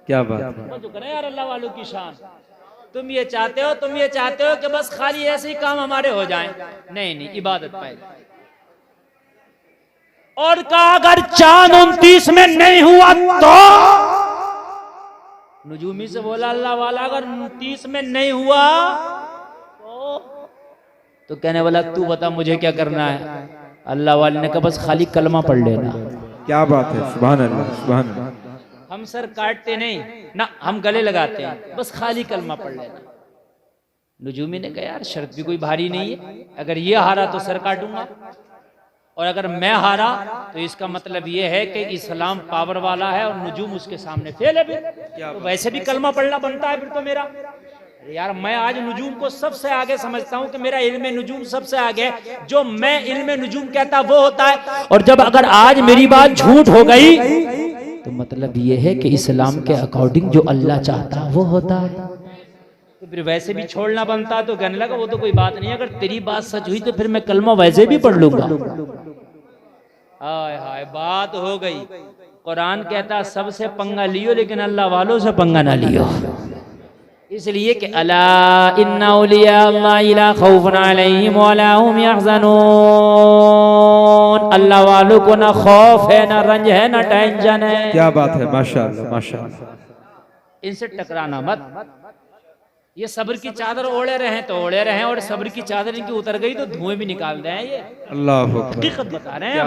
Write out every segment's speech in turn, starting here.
क्या बात है। जो करें यार अल्लाह वालों की शान। तुम ये चाहते हो कि बस खाली ऐसे ही काम हमारे हो जाएं। नहीं नहीं, इबादत पहले। और कहा अगर चांद 29 में नहीं हुआ तो नजूमी से बोला अल्लाह वाला अगर 29 में नहीं हुआ तो कहने वाला तू बता मुझे क्या करना है। अल्लाह वाले ने कहा बस खाली कलमा पढ़ लेना। क्या बात है, सुभान अल्लाह सुभान अल्लाह। हम सर काटते नहीं ना, हम गले लगाते हैं, बस खाली कलमा पढ़ लेना। नजूमी ने कहा यार शर्त भी कोई भारी नहीं है, अगर ये हारा तो सर काटूंगा और अगर मैं हारा तो इसका मतलब ये है कि इस्लाम पावर वाला है और नजूम उसके सामने फेल है। तो वैसे भी कलमा पढ़ना बनता है फिर तो मेरा। अरे यार मैं आज नजूम को सबसे आगे समझता हूँ कि मेरा इल्म नजूम सबसे आगे है। जो मैं इल्म नजूम कहता वो होता है। और जब अगर आज मेरी बात झूठ हो गई तो मतलब ये है कि इस्लाम के अकॉर्डिंग जो अल्लाह चाहता वो होता है। तो फिर वैसे भी छोड़ना बनता है। तो कहने लगा वो तो कोई बात नहीं, अगर तेरी बात सच हुई तो फिर मैं कलमा वैसे भी पढ़ लूंगा। हाय हाय बात हो गई। कुरान कहता सबसे पंगा लियो लेकिन अल्लाह वालों से पंगा ना लियो। इसलिए कि अला इन्ना औलिया अल्लाह ला खौफुन अलैहिम वला हुम यहज़नून। अल्लाह वालों को ना खौफ है, ना रंज है, ना टेंशन है। क्या बात है, माशाअल्लाह माशाअल्लाह। इनसे टकराना मत। ये सब्र की चादर ओढ़े रहे तो ओढ़े रहे, और सब्र की चादर इनकी उतर गई तो धुएं भी निकाल रहे हैं। ये अल्लाह हकीकत बता रहे हैं।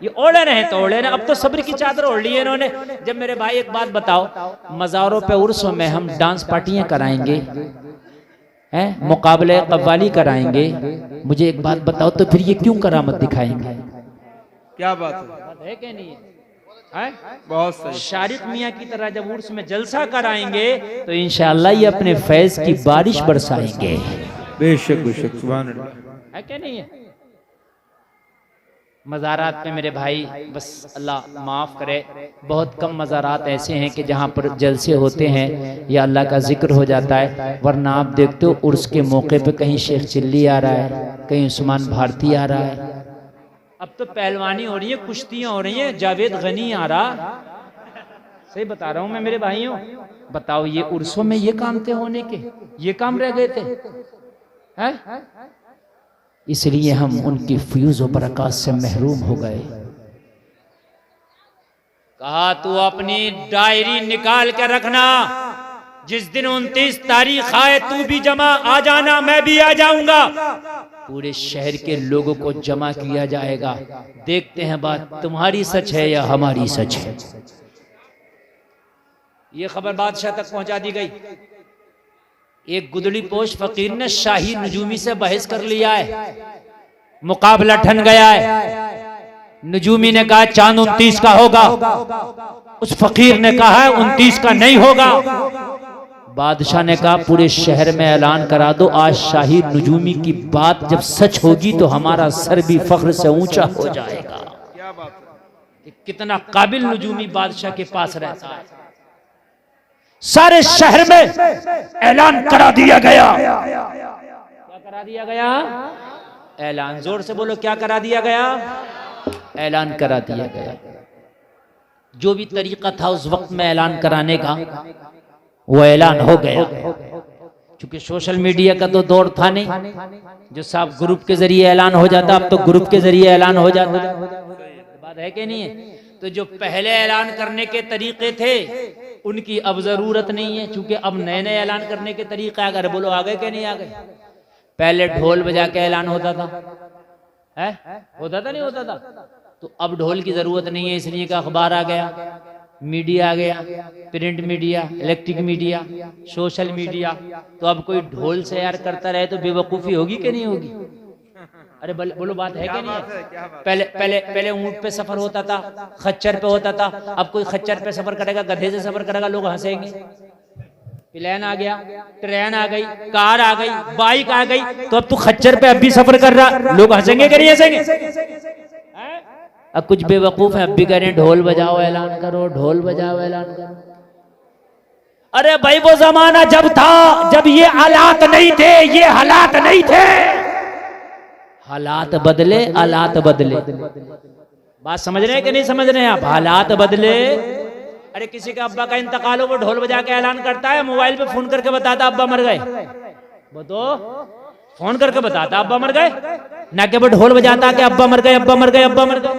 ये ओढ़े रहे तो ओढ़े रहे, अब तो सब्र की चादर ओढ़ ली है इन्होंने। जब मेरे भाई एक बात बताओ, मज़ारों पे उर्सों में हम डांस पार्टियां कराएंगे, हैं मुकाबले कव्वाली कराएंगे, मुझे एक बात बताओ तो फिर ये क्यों करामत दिखाएंगे? क्या बात है कि नहीं है? बहुत सही। शारिक मियाँ की तरह जब उर्स में जलसा कराएंगे तो इंशाअल्लाह ये अपने फैज की बारिश बरसाएंगे। बेशक बेशक, सुभान अल्लाह। है क्या नहीं है? मज़ारात पे मेरे भाई बस अल्लाह माफ़ करे, बहुत कम मज़ारात ऐसे हैं कि जहाँ पर जलसे होते हैं या अल्लाह का जिक्र हो जाता है। वरना आप देखते हो उर्स के मौके पे कहीं शेख चिल्ली आ रहा है, कहीं उस्मान भारती आ रहा है। अब तो पहलवानी हो रही है, कुश्तियां हो रही हैं, जावेद गनी आ रहा। सही बता रहा हूं मैं मेरे भाइयों। बताओ ये उर्सों में ये काम थे होने के, ये काम रह गए थे हैं? इसलिए हम उनकी फ्यूज और बरकत से महरूम हो गए। कहा तू अपनी डायरी निकाल के रखना, जिस दिन 29 तारीख आए तू भी जमा आ जाना, मैं भी आ जाऊंगा। पूरे शहर के लोगों को जमा किया जाएगा, देखते हैं बात तुम्हारी सच है या हमारी सच है। ये खबर बादशाह तक पहुंचा दी गई। एक गुदड़ी पोश फकीर ने शाही नजूमी से बहस कर लिया है, मुकाबला ठन गया है। नजूमी ने कहा चांद 29 का होगा, उस फकीर ने कहा है 29 का नहीं होगा। बादशाह ने कहा पूरे शहर में ऐलान करा दो, आज शाही नजूमी की बात जब सच होगी तो हमारा सर भी फख्र से ऊंचा हो जाएगा। कितना काबिल नजूमी बादशाह के पास रहता है। सारे शहर में ऐलान करा दिया गया। क्या करा दिया गया? ऐलान। जोर से बोलो, क्या करा दिया गया? ऐलान करा दिया गया। जो भी तरीका था उस वक्त में ऐलान कराने का वो ऐलान हो गया। क्योंकि सोशल मीडिया का तो दौर था नहीं, जो साहब ग्रुप के जरिए ऐलान हो जाता, अब तो ग्रुप के जरिए ऐलान हो जाता है। बात है कि नहीं है? तो जो पहले ऐलान करने के तरीके थे उनकी अब जरूरत नहीं है, क्योंकि अब नए नए ऐलान करने के तरीके आ गए। बोलो आ गए कि नहीं आ गए? पहले ढोल बजा के ऐलान होता था, है होता था नहीं होता था? तो अब ढोल की जरूरत नहीं है, इसलिए का अखबार आ गया, मीडिया आ गया, print media, electric media, social media. तो अब कोई ढोल से यार करता रहे तो बेवकूफ़ी होगी कि नहीं होगी? अरे बोलो बात है कि नहीं है? पहले ऊंट पे सफर होता था, खच्चर पे होता था। अब कोई खच्चर पे सफर करेगा, गधे से सफर करेगा, लोग हंसेंगे। प्लेन आ गया, ट्रेन आ गई, कार आ गई, बाइक आ गई, तो अब तू खच्चर पे अब भी सफर कर रहा, लोग हंसेंगे कि नहीं हंसेंगे? अब कुछ बेवकूफ है अब भी करें ढोल बजाओ ऐलान करो, ढोल बजाओ ऐलान करो। अरे भाई वो जमाना जब था जब ये हालात नहीं थे, ये हालात नहीं थे। हालात बदले, हालात बदले। बात समझ रहे हैं कि नहीं समझ रहे हैं आप? हालात बदले, अरे किसी के अब्बा का इंतकाल हो, वो ढोल बजा के ऐलान करता है, मोबाइल पे फोन करके बताता अब्बा मर गए? वो तो फोन करके बताता अब्बा मर गए, ना कि वो ढोल बजाता कि अब्बा मर गए, अब्बा मर गए, अब्बा मर गए।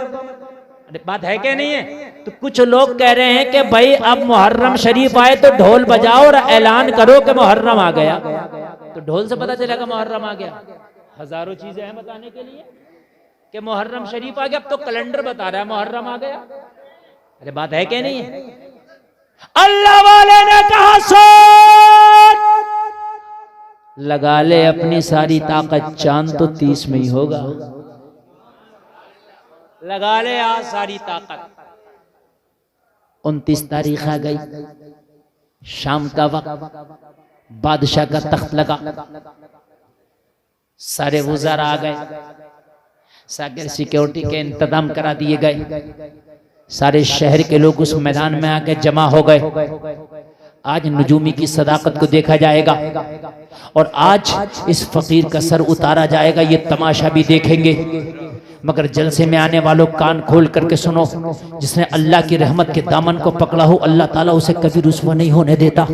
अरे बात है क्या नहीं है? तो कुछ लोग कह रहे हैं कि भाई अब मुहर्रम शरीफ आए तो ढोल बजाओ और ऐलान करो कि मुहर्रम आ गया। तो ढोल से पता चलेगा मुहर्रम आ गया? हजारों चीजें हैं बताने के लिए कि मुहर्रम शरीफ आ गया। अब तो कैलेंडर बता रहा है मुहर्रम आ गया। अरे बात है क्या नहीं है? अल्लाह वाले ने कहा सोच लगा ले अपनी सारी ताकत, चांद तो 30 में ही होगा। लगा ले आज सारी ताकत। 29 तारीख आ गई, शाम का वक्त, बादशाह का तख्त लगा, सारे वज़ारा आ गए, सागर सिक्योरिटी के इंतजाम करा दिए गए, सारे शहर के लोग उस मैदान में आके जमा हो गए। आज नजूमी की सदाकत को देखा जाएगा और आज इस फकीर का सर उतारा जाएगा, ये तमाशा भी देखेंगे। मगर जलसे में आने वालों कान खोल करके सुनो, जिसने अल्लाह की रहमत के दामन को पकड़ा हो, अल्लाह ताला उसे कभी रुस्वा नहीं होने देता,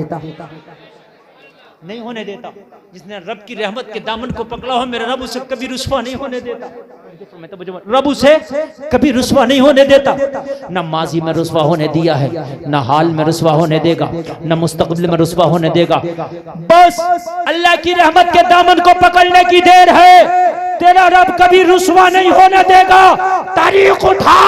नहीं होने देता। जिसने रब की रहमत के दामन को पकड़ा हो, मेरा रब उसे कभी रुस्वा नहीं होने देता। रब उसे कभी रुस्वा नहीं होने देता। न माजी में रुस्वा होने दिया है, न हाल में रुस्वा होने देगा, न मुस्तकबिल में रुस्वा होने देगा। बस अल्लाह की रहमत के दामन को पकड़ने की देर है। तेरा रब कभी रुस्वा नहीं होने देगा। तारीख उठा,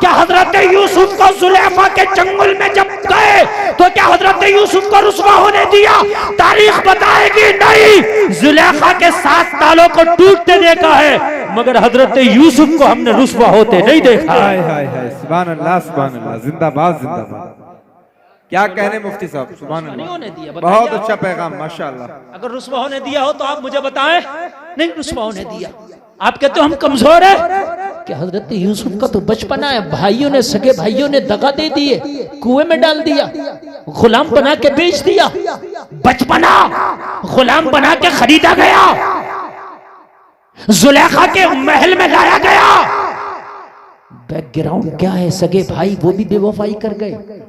क्या हजरत यूसुफ को जुलेखा के जंगल में जब गए तो क्या हजरत यूसुफ को रुस्वा होने दिया? तारीख बताएगी नहीं। जुलेखा के 7 तालों को टूटते देखा है, मगर हजरत यूसुफ को हमने रुस्वा होते नहीं देखा। हाय हाय हाय, सुभान अल्लाह, सुभान अल्लाह, जिंदाबाद जिंदाबाद। क्या कहने मुफ्ती साहब, सुभान अल्लाह, होने दिया, बहुत अच्छा पैगाम, माशाअल्लाह। अगर रुस्वा होने दिया हो तो आप मुझे बताएं। नहीं रुस्वा होने दिया। आप कहते हो हम कमजोर है कि हजरत यूसुफ का तो बचपना है, भाइयों ने, सगे भाइयों ने दगा दे दिए, कुएं में डाल दिया, गुलाम बना के बेच दिया। बचपना गुलाम बना के खरीदा गया, जुलेखा के महल में लाया गया। बैकग्राउंड क्या है? सगे भाई वो भी बेवफाई कर गए।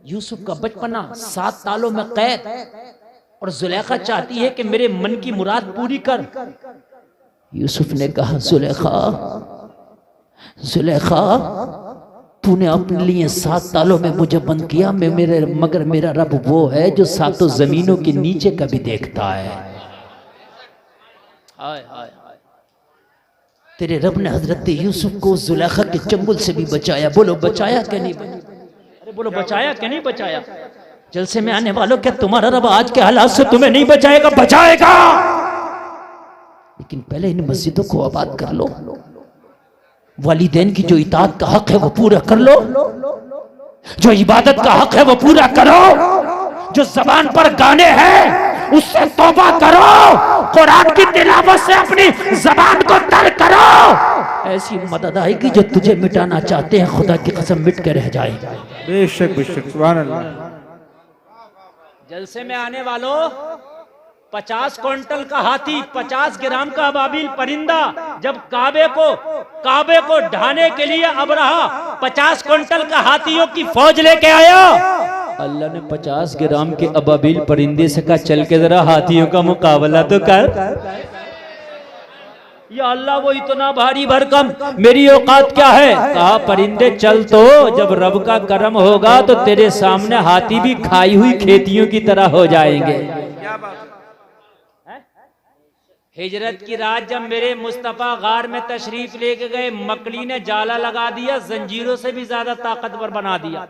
यूसुफ का बचपना 7 तालों में कैद, और जुलेखा चाहती है कि मेरे मन की मुराद पूरी कर। यूसुफ ने कहा, जुलेखा, जुलेखा, तूने अपने लिए 7 तालों में मुझे बंद किया, मगर मेरा रब वो है जो 7 जमीनों के नीचे का भी देखता है। हाय हाय हाय। तेरे रब ने हजरत यूसुफ को जुलेखा के चंगुल से भी बचाया। बोलो बचाया कि नहीं बचाया? अरे बोलो बचाया कि नहीं बचाया? जलसे में आने वालों, क्या तुम्हारा रब आज के हालात से तुम्हें नहीं बचाएगा? बचाएगा। लेकिन पहले इन मस्जिदों को आबाद कर लो, वालिदैन की जो इताअत का हक है वो पूरा कर लो, जो इबादत का हक है वो पूरा करो, जो जबान पर गाने हैं उससे तौबा करो, कुरान की तिलावत से अपनी जबान को तर करो। ऐसी मदद आएगी जो तुझे मिटाना चाहते हैं, खुदा की कसम मिट के रह जाए। बेशक बेशक, सुभान अल्लाह। जलसे में आने वालों, 50 क्विंटल का हाथी, 50 ग्राम का अबाबिल परिंदा जब काबे को ढाने के लिए अबरहा 50 क्विंटल का हाथियों की फौज लेके आया, अल्लाह ने 50 ग्राम के अबाबिल परिंदे से कहा, चल के जरा हाथियों का मुकाबला तो कर। या अल्लाह, वो इतना भारी भरकम, मेरी औकात क्या है? कहा, परिंदे चल, तो जब रब का करम होगा तो तेरे सामने हाथी भी खाई हुई खेतियों की तरह हो जाएंगे। हिजरत की रात जब मेरे मुस्तफा गार में तशरीफ लेके गए, मकड़ी ने जाला लगा दिया, जंजीरों से भी ज्यादा ताकतवर बना दिया।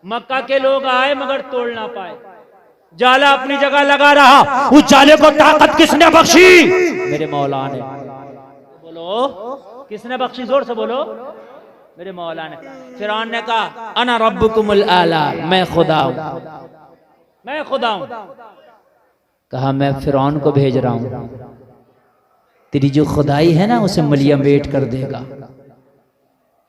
मक्का के लोग आए मगर तोड़ ना पाए। जाला अपनी जगह लगा रहा। उस जाले को ताकत किसने बख्शी? मेरे मौला ने। बोलो किसने बख्शी? जोर से बोलो। मेरे मौला ने। फिरौन ने कहा, अना रब्बुकुमुल आला, मैं खुदा हूं, मैं खुदा हूं। कहा, मैं फिरौन को भेज रहा हूं, तेरी जो खुदाई है ना उसे मलिया वेट कर देगा।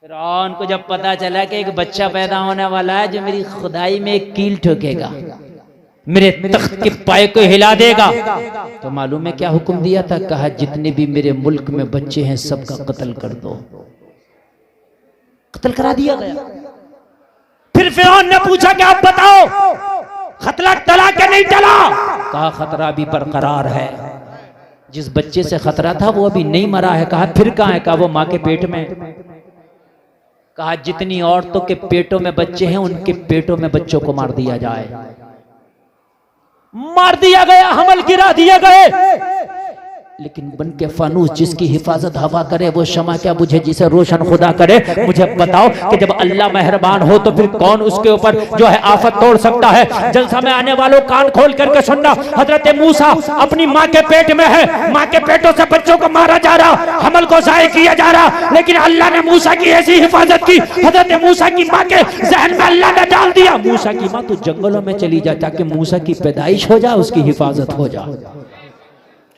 फिरौन को जब पता चला कि एक बच्चा पैदा होने वाला है जो मेरी खुदाई में एक कील ठोकेगा, मेरे तख्त के पाए को हिला देगा, तो मालूम है क्या हुक्म दिया था? कहा, जितने भी मेरे मुल्क में बच्चे हैं सबका कत्ल कर दो। कत्ल करा दिया गया। फिर फिरौन ने पूछा कि आप बताओ खतरा टला के नहीं टला? कहा खतरा भी बरकरार है। जिस बच्चे से खतरा था वो अभी नहीं मरा है। कहा फिर कहां है? कहा वो मां के पेट में। कहा जितनी औरतों के पेटों में बच्चे हैं उनके पेटों में बच्चों को मार दिया जाए। मार दिया गया, हमल गिरा दिए गए। लेकिन बन के फानूस जिसकी हिफाजत हवा करे वो शमा क्या बुझे जिसे रोशन खुदा करे। मुझे बताओ कि जब अल्लाह मेहरबान हो तो फिर कौन उसके ऊपर जो है आफत तोड़ सकता है। जलसा में आने वालों कान खोल करके सुनना, हजरत मूसा अपनी माँ के पेट में है, माँ के पेटों से बच्चों को मारा जा रहा, हमल को जाये किया जा रहा, लेकिन अल्लाह ने मूसा की ऐसी हिफाजत की। हजरत मूसा की माँ के जहन में अल्लाह ने डाल दिया, मूसा की माँ तू जंगलों में चली जा ताकि मूसा की पैदाइश हो जाए, उसकी हिफाजत हो जाए।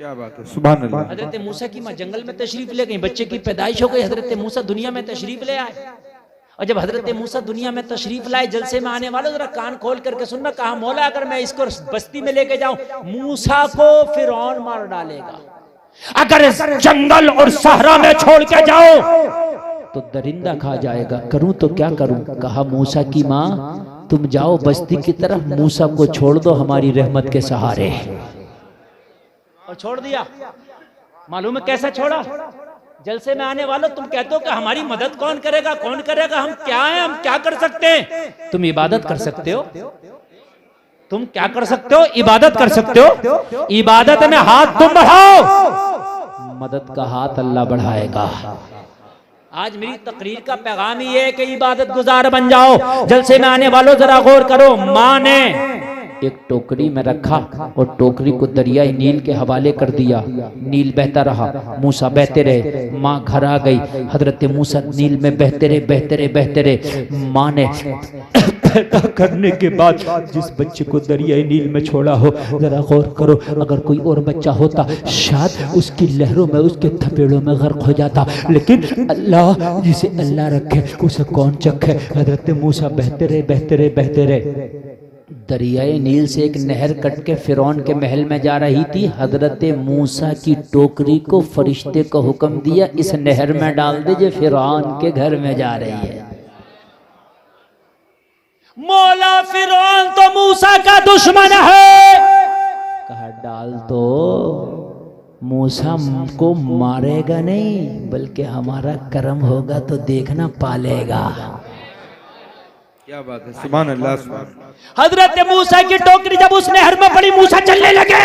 क्या बात है, सुभान अल्लाह। हजरत मूसा की माँ जंगल में तशरीफ ले गई, बच्चे की पैदाइश हो गई, हजरत मूसा दुनिया में तशरीफ ले आए। और जब हजरत मूसा दुनिया में तशरीफ लाए, जलसे में आने वालों जरा कान खोल करके सुनना, कहा मौला अगर मैं इसको बस्ती में लेके जाऊं मूसा को फिरौन मार डालेगा, अगर इस जंगल और सहरा में छोड़ के जाओ तो दरिंदा खा जाएगा, करूं तो क्या करूं? कहा मूसा की माँ तुम जाओ बस्ती की तरफ, मूसा को छोड़ दो हमारी रहमत के सहारे। और छोड़ दिया। मालूम है कैसा छोड़ा? जलसे में आने वालों तुम कहते हो कि हमारी मदद कौन करेगा, कौन करेगा, हम क्या हैं, हम क्या कर सकते हैं? तुम इबादत कर सकते हो। तुम क्या कर सकते हो? इबादत कर सकते हो। इबादत में हाथ तुम बढ़ाओ, मदद का हाथ अल्लाह बढ़ाएगा। आज मेरी तकरीर का पैगाम ही है कि इबादत गुजार बन जाओ। जलसे में आने वालों जरा गौर करो, माँ ने एक टोकरी में रखा और टोकरी को दरिया नील के हवाले कर दिया। नील बहता रहा, मूसा बहते रहे, माँ घर आ गई। हजरत मूसा नील में बहते रहे, बहते रहे, बहते रहे। माँ ने पैदा करने के बाद जिस बच्चे को दरिया नील में छोड़ा हो, जरा गौर करो, अगर कोई और बच्चा होता शायद उसकी लहरों में, उसके थपेड़ों में गर्क हो जाता, लेकिन अल्लाह जिसे अल्लाह रखे उसे कौन चखे। हजरत मूसा बहते रहे, बहते रहे, बहते रहे। दरियाए नील से एक नहर कट के फिरौन के महल में जा रही थी। हजरत मूसा की टोकरी को फरिश्ते को हुक्म दिया इस नहर में डाल दीजिए, फिरौन के घर में जा रही है। मौला फिरौन तो मूसा का दुश्मन है, कहा डाल तो मूसा को मारेगा नहीं बल्कि हमारा करम होगा तो देखना पालेगा। क्या बात है, सुभान अल्लाह, सुभान। हजरत मूसा की टोकरी जब उस नहर में पड़ी, मूसा चलने लगे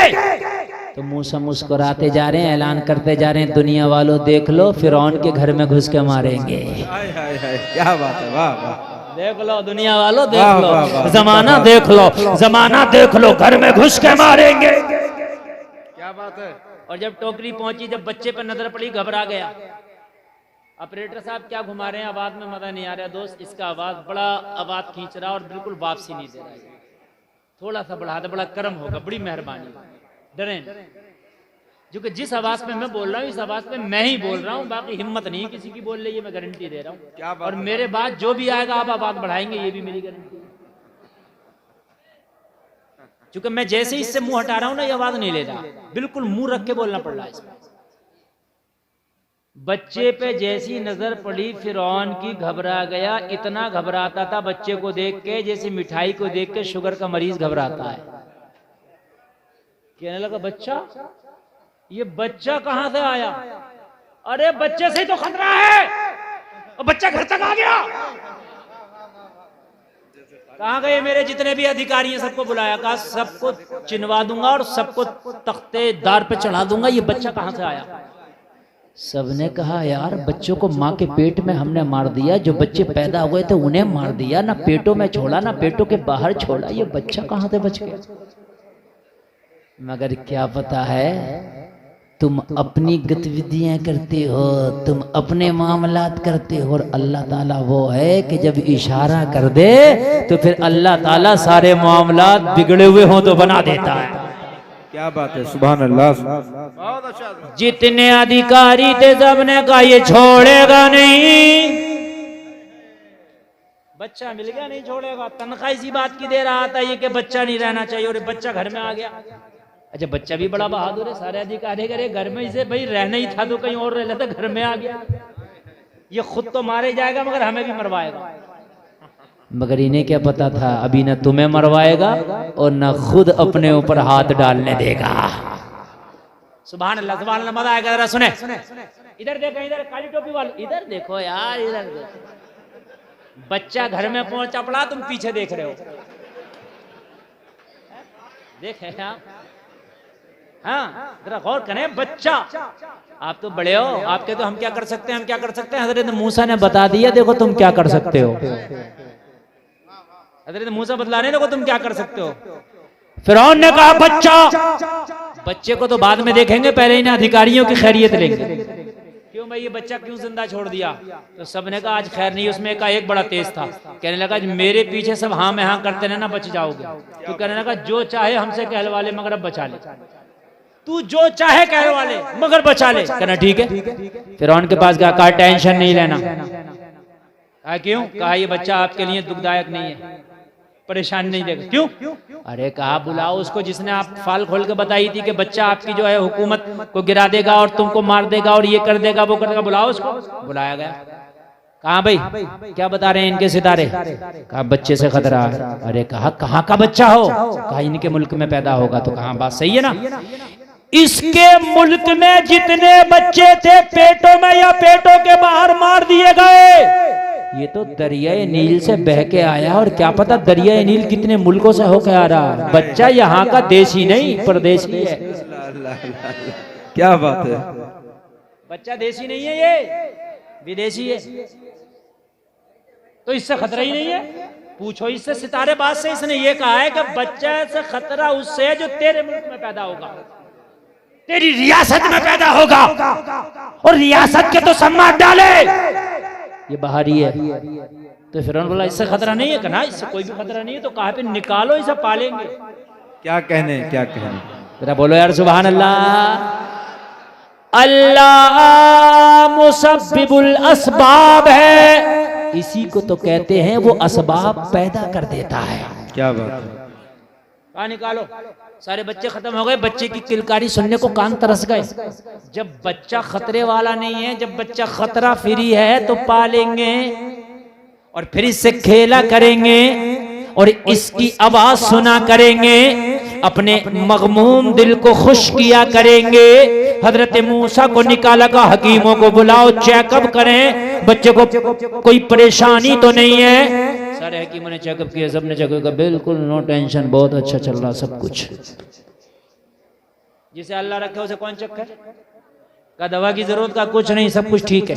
तो मूसा मुस्कुराते जा रहे हैं, ऐलान करते जा रहे हैं, दुनिया वालों देख लो फिरौन के घर में घुस के मारेंगे। हाय हाय हाय, क्या बात है, वाह वाह। देख लो दुनिया वालों, देख लो जमाना, देख लो जमाना, देख लो घर में घुस के मारेंगे। क्या बात है। और जब टोकरी पहुंची, जब बच्चे पर नजर पड़ी, घबरा गया। ऑपरेटर साहब क्या घुमा रहे हैं, आवाज में मजा नहीं आ रहा दोस्त, इसका आवाज बड़ा आवाज खींच रहा और बिल्कुल वापसी नहीं दे रहा है, थोड़ा सा बढ़ा दे, बड़ा कर्म होगा, बड़ी मेहरबानी, डरें। क्योंकि जिस आवाज में मैं बोल रहा हूँ इस आवाज में मैं ही बोल रहा हूँ, बाकी हिम्मत नहीं किसी की बोल रही है, मैं गारंटी दे रहा हूँ। और मेरे बाद जो भी आएगा आप आवाज बढ़ाएंगे, ये भी मेरी गारंटी। क्योंकि मैं जैसे ही इससे मुंह हटा रहा हूं ना, ये आवाज नहीं ले रहा, बिल्कुल मुंह रख के बोलना पड़ रहा है इसमें। बच्चे पे जैसी नजर पड़ी फिरौन की, घबरा गया। इतना घबराता था बच्चे को देख के जैसे मिठाई को देख के शुगर का मरीज घबराता है। कहने लगा बच्चा, ये बच्चा कहां से आया? अरे बच्चे से ही तो खतरा है, और बच्चा घर तक आ गया। कहां गए मेरे जितने भी अधिकारी हैं, सबको बुलाया, कहा सबको चिनवा दूंगा और सबको तख्तेदार पे चढ़ा दूंगा, ये बच्चा कहां से आया? सबने कहा यार बच्चों को माँ के पेट में हमने मार दिया, जो बच्चे पैदा हुए थे उन्हें मार दिया, ना पेटों में छोड़ा ना पेटों के बाहर छोड़ा, ये बच्चा कहां से बच गया? मगर क्या पता है, तुम अपनी गतिविधियां करते हो, तुम अपने मामलात करते हो, और अल्लाह ताला वो है कि जब इशारा कर दे तो फिर अल्लाह ताला सारे मामलात बिगड़े हुए हों तो बना देता है। क्या बात है, सुभान अल्लाह, बहुत अच्छा। जितने अधिकारी थे सबने कहा ये छोड़ेगा नहीं, बच्चा मिल गया नहीं छोड़ेगा। तनख्वाह इसी बात की दे रहा था ये कि बच्चा नहीं रहना चाहिए, और बच्चा घर में आ गया। अच्छा बच्चा भी बड़ा बहादुर है, सारे अधिकारी करे घर में, इसे भाई रहना ही था तो कहीं और रह लेता, घर में आ गया। ये खुद तो मारे जाएगा मगर हमें भी मरवाएगा। मगर इन्हें क्या पता था अभी न तुम्हें मरवाएगा और न खुद अपने ऊपर हाथ डालने देगा। सुभान अल्लाह, सुभान अल्लाह। मजा आएगा। जरा सुने, इधर देखो, इधर काली टोपी वाले, इधर देखो यार, इधर देखो। बच्चा घर में पहुंचा पड़ा, तुम पीछे देख रहे हो। देखे आप, हाँ जरा गौर करें। बच्चा, आप तो बड़े हो, आपके तो हम क्या कर सकते हैं, हम क्या कर सकते हैं। हजरत मूसा ने बता दिया, देखो तुम क्या कर सकते हो। हजरत मूसा बतला रहे, देखो तुम क्या कर सकते हो। फिरौन ने कहा बच्चा, बच्चे को तो बाद में देखेंगे, पहले इन्हें अधिकारियों की खैरियत लेंगे। क्यों भाई ये बच्चा क्यों जिंदा छोड़ दिया? तो सबने कहा आज खैर नहीं। उसमें का एक बड़ा तेज था, कहने लगा मेरे पीछे सब हाँ में हाँ करते रहना, बच जाओगे। तो कहने लगा जो चाहे हमसे कहलवा ले, मगर अब बचा ले। तू जो चाहे कहलवा ले, मगर बचा ले। कहना ठीक है। फिरौन के पास गया, कहा टेंशन नहीं लेना। कहा क्यों? कहा ये बच्चा आपके लिए दुखदायक नहीं है, परेशान नहीं देगा। क्यों? अरे कहा बुलाओ उसको जिसने आप फाल खोल के बताई थी कि बच्चा आपकी जो है हुकूमत को गिरा देगा और तुमको मार देगा और ये कर देगा वो कर देगा। बुलाओ उसको। बुलाया गया। कहा भाई क्या बता रहे हैं इनके सितारे? कहा बच्चे से खतरा है। अरे कहा कहाँ का बच्चा हो? कहा इनके मुल्क में पैदा होगा। तो कहा बात सही है ना, इसके मुल्क में जितने बच्चे थे पेटों में या पेटों के बाहर मार दिए गए। ये तो दरियाए नील से बह के आया, और क्या पता दरियाए नील कितने मुल्कों से होकर आ रहा है। बच्चा यहाँ का देशी नहीं, परदेशी है। क्या बात है, बच्चा देशी नहीं है, ये विदेशी है। तो इससे खतरा ही नहीं है। पूछो इससे, सितारे बात से इसने ये कहा है कि बच्चा से खतरा उससे है जो तेरे मुल्क में पैदा होगा, तेरी रियासत में पैदा होगा, और रियासत के तो सम्मान डाले। ये बाहरी है। तो फिरौन बोला इससे खतरा नहीं है। कहना इससे कोई भी खतरा नहीं है। तो कहा पे निकालो, इसे पालेंगे। क्या कहने, क्या कहने। जरा बोलो यार सुभान अल्लाह। अल्लाह मुसब्बिबुल असबाब है, इसी को तो कहते हैं वो असबाब पैदा कर देता है। क्या बात है। कहा निकालो। सारे बच्चे खत्म हो गए। बच्चे की किलकारी सुनने को कान तरस गए। जब बच्चा खतरे वाला नहीं है, जब बच्चा खतरा फ्री है तो पालेंगे और फिर इससे खेला करेंगे और इसकी आवाज सुना करेंगे, अपने मगमूम दिल को खुश किया करेंगे। हजरत मूसा को निकाला, का हकीमों को बुलाओ, चेकअप करें बच्चे को कोई परेशानी तो नहीं है। सारे हकीमों ने चेकअप किया, सबने चेकअप किया, बिल्कुल नो टेंशन, बहुत अच्छा चल रहा सब कुछ। जिसे अल्लाह रखे उसे कौन चक्कर का दवा की जरूरत का कुछ नहीं, सब कुछ ठीक है।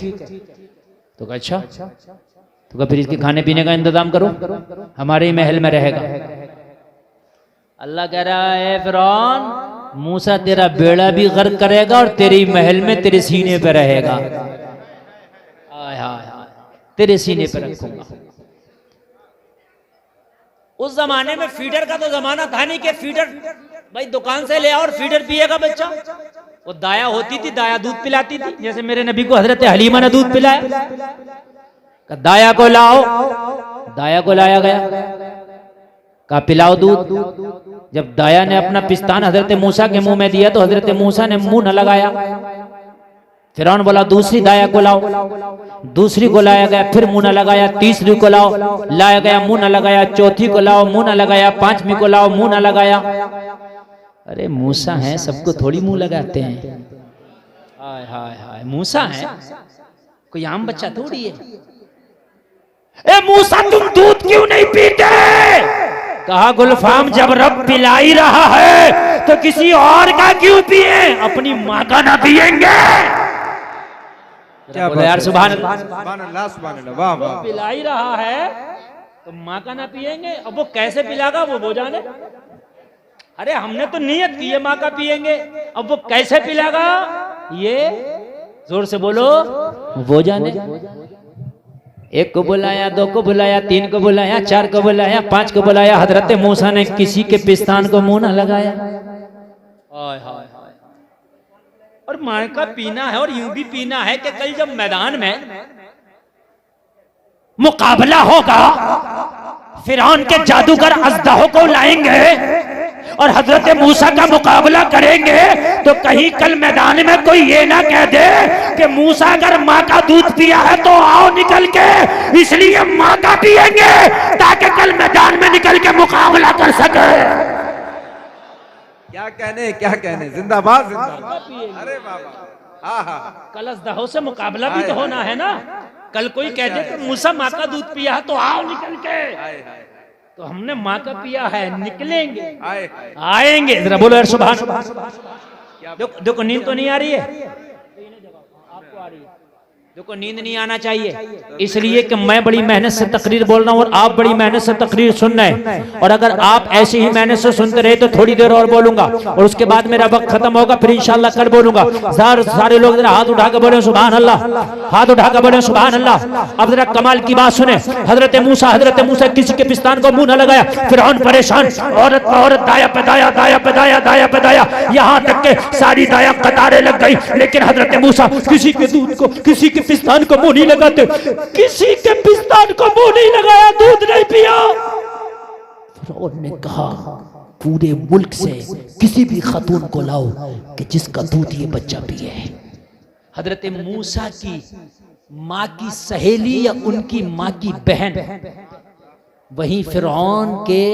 तो कहा अच्छा, तो कहा फिर इसके खाने पीने का इंतजाम करो, हमारे ही महल में रहेगा। अल्लाह कह रहा है फिरौन, मूसा तेरा बेड़ा भी गर्क करेगा और तेरी महल में तेरे सीने पे रहेगा। हाय हाय हाय, तेरे सीने पे रखूंगा। उस जमाने में फीडर का तो जमाना था नहीं कि फीडर भाई दुकान से ले आओ और फीडर पिएगा बच्चा। वो दाया होती थी, दाया दूध पिलाती थी। जैसे मेरे नबी को हजरत हलीमा ने दूध पिलाया। दाया को लाओ, दाया को लाया गया, कहा पिलाओ दूध। जब दाया ने अपना पिस्तान हजरत मूसा के मुंह में दिया तो हजरत मूसा ने मुंह न लगाया। फिरौन बोला दूसरी दाया को लाओ, दूसरी को लाया गया, फिर मुंह न लगाया। तीसरी को लाओ, लाया गया, मुंह न लगाया। चौथी को लाओ, मुंह न लगाया। पांचवी को लाओ, मुंह न लगाया। अरे मूसा है, सबको थोड़ी मुंह लगाते हैं। हाय हाय हाय, मूसा है, कोई आम बच्चा थोड़ी है। ए मूसा तुम दूध क्यों नहीं पीते? कहा गुलफाम जब रब पिला ही रहा है तो किसी और का क्यों पिए, अपनी माँ का ना पिएंगे। क्या बोलो यार सुभान अल्लाह, सुभान अल्लाह, वाह वाह। पिला ही रहा है तो माँ का ना पिएंगे। अब वो कैसे पिलागा वो जाने। अरे हमने तो नियत की है माँ का पिएंगे, अब वो कैसे पिलागा ये जोर से बोलो वो जाने। एक को बुलाया, दो को बुलाया, तीन को बुलाया, चार को बुलाया, पांच को बुलाया। हजरत मूसा ने किसी के पिस्तान को मुंह न लगाया। हाय हाय हाय। और माँ का पीना है और यूं भी पीना है कि कल जब मैदान में मुकाबला होगा फिरौन के जादूगर अजदहों को लाएंगे और हजरत मूसा का मुकाबला करेंगे तो कहीं कल मैदान में कोई ये ना कह दे कि मूसा अगर माँ का दूध पिया है तो आओ निकल के, इसलिए माँ का पिएंगे ताकि कल मैदान में निकल के मुकाबला कर सके। क्या कहने जिंदाबाद जिंदाबाद। अरे बाबा हाँ हाँ, कलश दहो से मुकाबला भी तो होना है ना। कल कोई कह दे कि मूसा माँ का दूध पिया है तो आओ निकल के, तो हमने माँ का पिया है, निकलेंगे आएंगे। जरा बोलो यार सुभान। देखो नींद तो नहीं आ रही है, आपको आ रही है। देखो नींद नहीं आना चाहिए, इसलिए कि मैं बड़ी मेहनत से तकरीर बोल रहा हूँ और आप बड़ी मेहनत से तकरीर सुन रहे हैं। और अगर आप ऐसे ही मेहनत से सुनते रहे तो थोड़ी देर और बोलूंगा और उसके बाद मेरा वक्त खत्म होगा, फिर इंशाल्लाह कल बोलूंगा। सारे लोग जरा हाथ उठा के बोले सुभान अल्लाह, हाथ उठा के बोले सुभान अल्लाह। अब जरा कमाल की बात सुने। हजरत मूसा किसी के पिस्तान को मुंह न लगाया, फिरौन परेशान, औरत पे औरत, दाया पे दाया, दाया पे दाया, दाया पे दाया, यहाँ तक के सारी दाया कतारें लग गई। लेकिन हजरत मूसा किसी के दूध को, किसी के पिस्तान को मुंह नहीं लगाते, किसी के पिस्तान को मुंह नहीं लगाया, दूध नहीं पिया। फिरौन ने कहा पूरे मुल्क से किसी भी खातून को लाओ कि जिसका दूध ये बच्चा पिए। हजरत मूसा की माँ की सहेली या उनकी माँ की बहन वहीं फिरौन के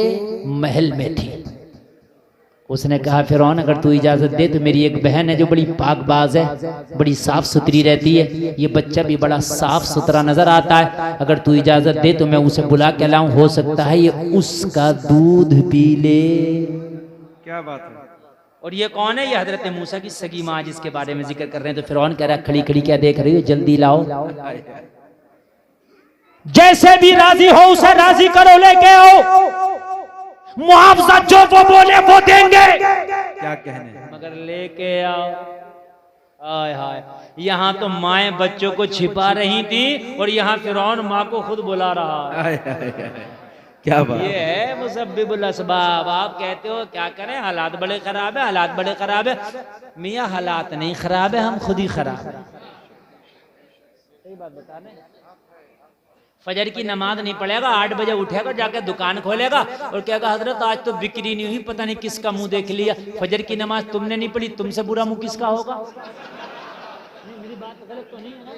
महल में थी। उसने कहा फिरौन अगर तू इजाजत दे तो मेरी एक बहन है जो बड़ी पाकबाज है, बड़ी साफ सुथरी रहती है, ये बच्चा भी बड़ा साफ सुथरा नजर आता है, अगर तू इजाजत दे तो मैं उसे बुला के लाऊं, हो सकता है ये उसका दूध पी ले। क्या बात है। और ये कौन है? ये हजरत मूसा की सगी माँ जिसके बारे में जिक्र कर रहे हैं। तो फिरौन कह रहा है खड़ी खड़ी क्या देख रही हो, जल्दी लाओ, जैसे भी राजी हो उसे राजी करो, लेके आओ, मुआवजा जो वो बोले वो देंगे। क्या कहने, मगर लेके आओ। हाय हाय, यहाँ तो माएँ बच्चों को छिपा रही थी और यहाँ फिरौन माँ को खुद बुला रहा है। क्या बात। ये है मुसब्बिबुल असबाब। आप कहते हो क्या करें, हालात बड़े खराब है, हालात बड़े खराब है। मियाँ हालात नहीं खराब है, हम खुद ही खराब है। सही बात बता रहे। फजर की नमाज नहीं पढ़ेगा, 8 बजे उठेगा, जाके दुकान खोलेगा और कहेगा हजरत आज तो बिक्री नहीं हुई, पता नहीं किसका मुंह देख लिया। फजर की नमाज तुमने नहीं पढ़ी, तुमसे बुरा मुंह किसका होगा? मेरी बात गलत तो नहीं है ना?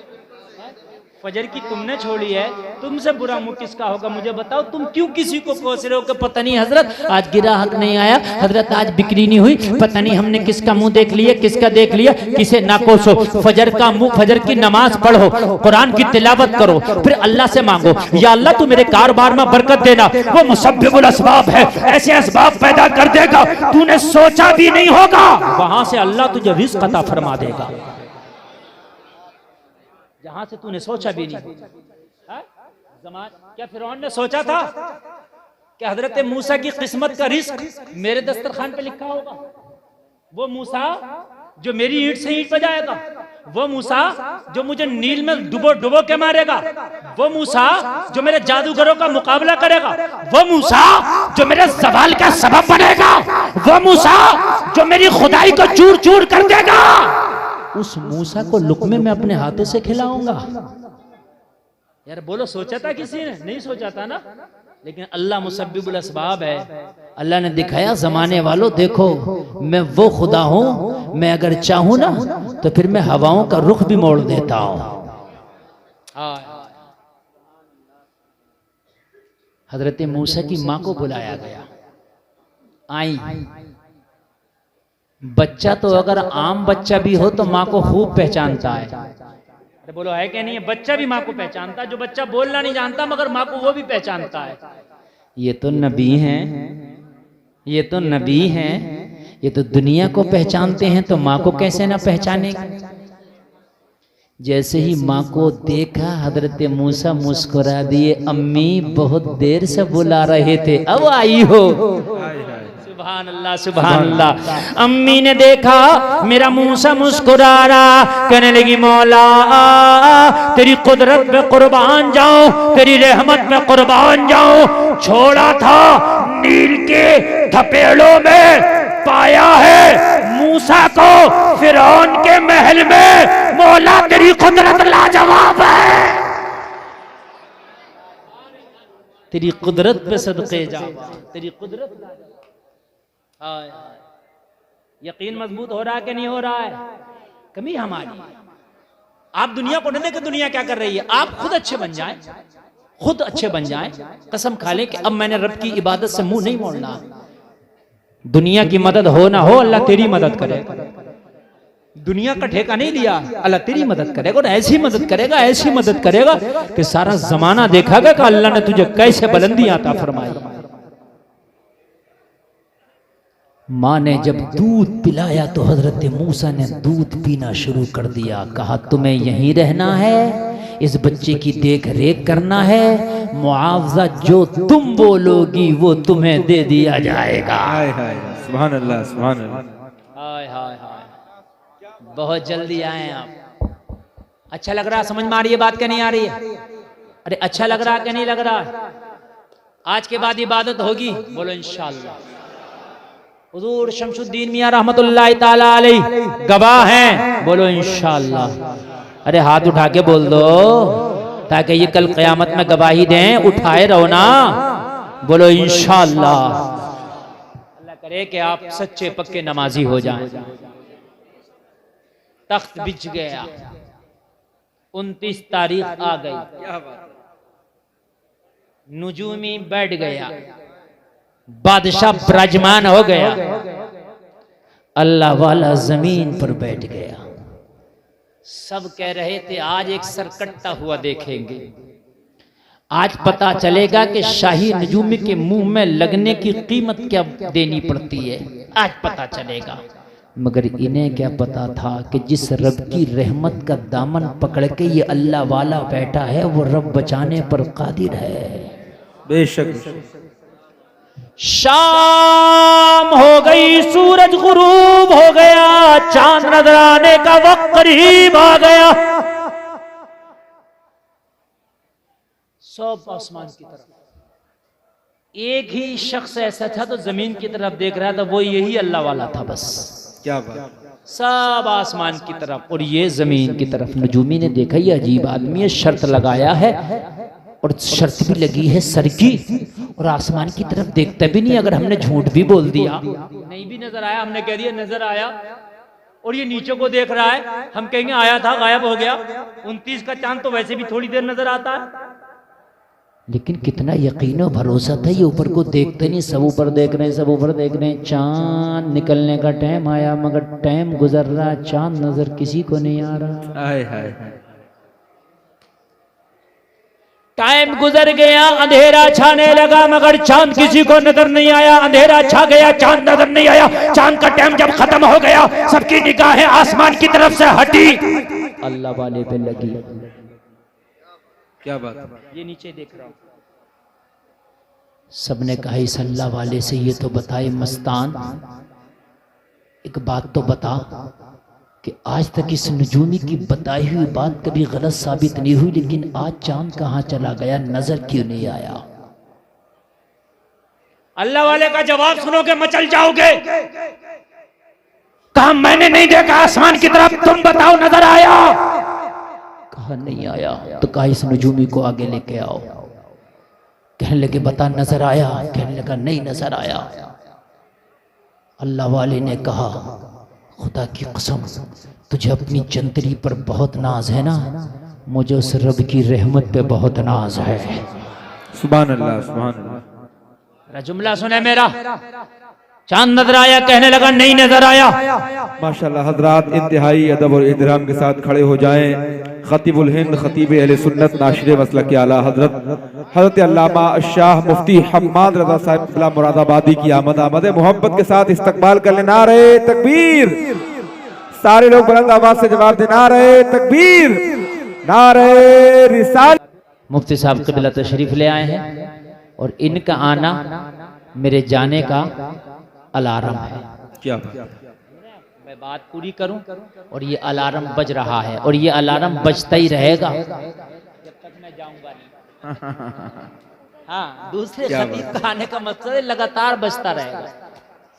फजर की तुमने छोड़ी है, तुमसे बुरा मुंह किसका होगा? मुझे बताओ, तुम क्यों किसी को कोस रहे हो कि पता नहीं हजरत आज गिराहक नहीं आया, हजरत आज बिक्री नहीं हुई, पता नहीं हमने किसका मुंह देख लिया, किसका देख लिया। किसे ना कोसो, फजर का मुंह, फजर की नमाज पढ़ो, कुरान की तिलावत करो, फिर अल्लाह से मांगो या अल्लाह तू मेरे कारोबार में बरकत देना। वो मुसब्बिबुल असबाब है, ऐसे असबाब पैदा कर देगा तूने सोचा भी नहीं होगा, वहां से अल्लाह तुझे रिज़्क़ अता फरमा देगा जहां से तूने सोचा भी नहीं। क्या फिरौन ने सोचा था कि हजरत मूसा की किस्मत का रिस्क मेरे दस्तरखान पे लिखा होगा? वो मूसा जो मेरी ईंट से ईंट बजाएगा, वो मूसा जो मुझे नील में डुबो डुबो के मारेगा, वो मूसा जो मेरे जादूगरों का मुकाबला करेगा, वो मूसा जो मेरे सवाल का सबब बनेगा, वो मूसा जो मेरी खुदाई को चूर चूर कर देगा, उस मूसा को लुकमे में अपने हाथों से खिलाऊंगा। यार बोलो, सोचा था किसी ने? नहीं सोचा था ना। लेकिन अल्लाह मुसब्बिबुल असबाब है। अल्लाह ने दिखाया जमाने वालों, देखो मैं वो खुदा हूं, मैं अगर चाहूं ना तो फिर मैं हवाओं का रुख भी मोड़ देता हूं। हजरत मूसा की मां को बुलाया गया, आई। बच्चा तो अगर आम बच्चा भी हो तो माँ को खूब पहचानता है। अरे बोलो है क्या नहीं है? बच्चा भी माँ को पहचानता है। जो बच्चा बोलना नहीं जानता मगर माँ को वो भी पहचानता है। ये तो नबी हैं, ये तो नबी हैं, ये तो दुनिया को पहचानते हैं, तो माँ को कैसे ना पहचानेंगे? जैसे ही माँ को देखा हजरत मूसा मुस्कुरा दिए, अम्मी बहुत देर से बुला रहे थे, अब आई हो। सुभान अल्लाह, सुभान अल्लाह। अम्मी ने देखा मेरा मूसा मुस्कुरा रहा, कहने लगी मौला तेरी कुदरत पे कुर्बान जाऊं, तेरी रहमत पे कुर्बान जाऊं। छोड़ा था नील के थपेड़ों में, पाया है मूसा को फिरौन के महल में। मौला तेरी कुदरत लाजवाब है, तेरी कुदरत पे सदके जा, तेरी कुदरत। हाय यकीन मजबूत हो रहा है कि नहीं हो रहा है? कमी हमारी। आप दुनिया को डरने की दुनिया क्या कर रही है? आप खुद अच्छे बन जाएं, खुद अच्छे बन जाएं, कसम खा लें कि अब मैंने रब की इबादत से मुंह नहीं मोड़ना। दुनिया की मदद हो ना हो, अल्लाह तेरी मदद करेगा। दुनिया का ठेका नहीं लिया, अल्लाह तेरी मदद करेगा और ऐसी मदद करेगा, ऐसी मदद करेगा कि सारा जमाना देखागा कि अल्लाह ने तुझे कैसे बुलंदी अता फरमाई। माँ ने जब दूध पिलाया तो हजरत मूसा ने दूध पीना शुरू कर दिया। कहा तुम्हें यहीं रहना है, इस बच्चे की देख रेख करना है, मुआवजा जो तुम बोलोगी वो तुम्हें दे दिया जाएगा। हाय हाय सुभान अल्लाह सुभान अल्लाह। हाय हाय हाय, बहुत जल्दी आए आप। अच्छा लग रहा, समझ में आ रही है बात क्या नहीं आ रही है? अरे अच्छा लग रहा क्या नहीं लग रहा? आज के बाद इबादत होगी, बोलो इंशाअल्लाह। हुजूर शमसुद्दीन मियां रहमतुल्लाह ताला अलैह गवाह हैं, बोलो इंशाअल्लाह। अरे हाथ उठा के बोल दो ताकि ये कल क़यामत में गवाही दें। उठाए रहो ना, बोलो इंशाअल्लाह। अल्लाह करे कि आप सच्चे पक्के नमाजी हो जाएं। तख्त बिछ गया, 29 तारीख आ गई, नुजूमी बैठ गया, बादशाह विराजमान हो गया, अल्लाह वाला जमीन पर बैठ गया। सब कह रहे थे आज एक सरकट्टा हुआ देखेंगे, आज पता चलेगा कि शाही नजूमी के मुंह में लगने की कीमत क्या देनी पड़ती है, आज पता चलेगा। मगर इन्हें क्या पता था कि जिस रब की रहमत का दामन पकड़ के ये अल्लाह वाला बैठा है वो रब बचाने पर कादिर है। बेशक। शाम हो गई, सूरज गुरूब हो गया, चांद नजर आने का वक्त करीब आ गया। सब आसमान की तरफ, एक ही शख्स ऐसा था तो जमीन की तरफ देख रहा था, वो यही अल्लाह वाला था। बस क्या बात। सब आसमान की तरफ और ये जमीन की तरफ। नजूमी ने देखा ये अजीब आदमी है, शर्त लगाया है और शर्त भी लगी है सर की, और आसमान की तरफ देखता भी नहीं। अगर हमने झूठ भी बोल दिया, नहीं भी नजर आया, हमने कह दिया नजर आया, और ये नीचे को देख रहा है, हम कहेंगे आया था गायब हो गया। 29 का चांद तो वैसे भी थोड़ी देर नजर आता है। लेकिन कितना यकीन और भरोसा था, ये ऊपर को देखते नहीं, सब ऊपर देख रहे हैं, सब ऊपर देख रहे हैं। चांद निकलने का टाइम आया, मगर टाइम गुजर रहा, चांद नजर किसी को नहीं आ रहा। हाय हाय। टाइम गुजर गया, अंधेरा छाने लगा, मगर चांद किसी को नजर नहीं आया। अंधेरा छा गया, चांद नजर नहीं आया। चांद का टाइम जब खत्म हो गया, सबकी निगाहें आसमान की तरफ से हटी, अल्लाह वाले पे लगी। क्या बात। ये नीचे देख रहा हूं, सबने कहा इस अल्लाह वाले से ये तो बताए मस्तान, एक बात तो बता कि आज तक इस नजूमी की बताई हुई बात कभी गलत साबित नहीं हुई, लेकिन आज चांद कहां चला गया, नजर क्यों नहीं आया? अल्लाह वाले का जवाब सुनोगे मचल जाओगे। कहा मैंने नहीं देखा आसमान की तरफ, तुम बताओ नजर आया? कहा नहीं आया। तो कहा इस नजूमी को आगे लेके आओ। कहने लगे बता नजर आया? कहने लगा नहीं नजर आया। अल्लाह वाले ने कहा खुदा की कसम तुझे अपनी जंतरी पर बहुत नाज है ना, मुझे उस रब की रहमत पे बहुत नाज है। सुभान अल्लाह सुभान अल्लाह। जुमला सुने मेरा, चांद नजर आया? कहने लगा नहीं नजर आया। माशाल्लाह हजरात इंतहाई अदब और एहतराम के साथ खड़े हो जाएं। खतीबुल हिंद खतीब अहले सुन्नत नाशिर मसलक आला हजरत अल्लामा शाह मुफ्ती हम्माद रजा साहब क़िबला मुरादाबादी की आमद मोहब्बत के साथ इस्तकबाल कर लेना। नारे तकबीर, सारे लोग बुलंद आवाज से जवाब देना। नारे तकबीर, नारे रिसाल। मुफ्ती साहब क़िबला तशरीफ ले आए हैं और इनका आना मेरे जाने का अलार्म है। क्या बात। मैं बात पूरी करूं और ये अलार्म बज रहा है और ये अलार्म बजता ही रहेगा जब तक मैं जाऊंगा नहीं। हाँ, दूसरे खतीब का आने का मकसद है लगातार बजता रहेगा।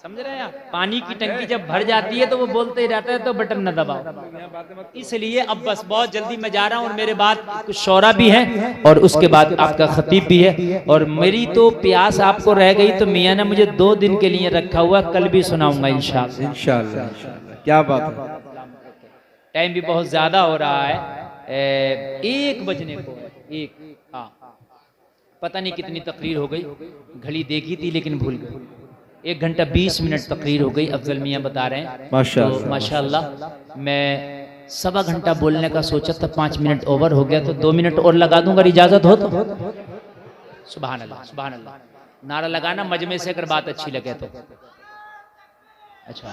समझ रहे हैं आप? पानी की टंकी जब भर जाती है तो वो बोलते ही रहता है तो बटन न दबाओ। इसलिए अब बस बहुत जल्दी मैं जा रहा हूँ और मेरे बाद कुछ शौरा भी है और उसके बाद आपका खतीब भी है। और मेरी तो प्यास आपको रह गई तो मियाँ ने मुझे 2 दिन के लिए रखा हुआ, कल भी सुनाऊंगा इंशाल्लाह। इंशाल्लाह इंशाल्लाह। क्या बात है। टाइम भी बहुत ज्यादा हो रहा है, 1 बजने को है। 1 हाँ, पता नहीं कितनी तकरीर हो गई, घड़ी देखी थी लेकिन भूल गई। 1 घंटा 20 मिनट तकरीर हो गई, अफजल मियाँ बता रहे हैं। माशाअल्लाह तो माशाअल्लाह मैं 1.25 घंटा बोलने का सोचा था, 5 मिनट ओवर हो गया तो 2 मिनट और लगा दूंगा, इजाजत हो तो। सुभान अल्लाह सुभान अल्लाह। नारा लगाना मजमे से अगर बात अच्छी लगे तो। अच्छा,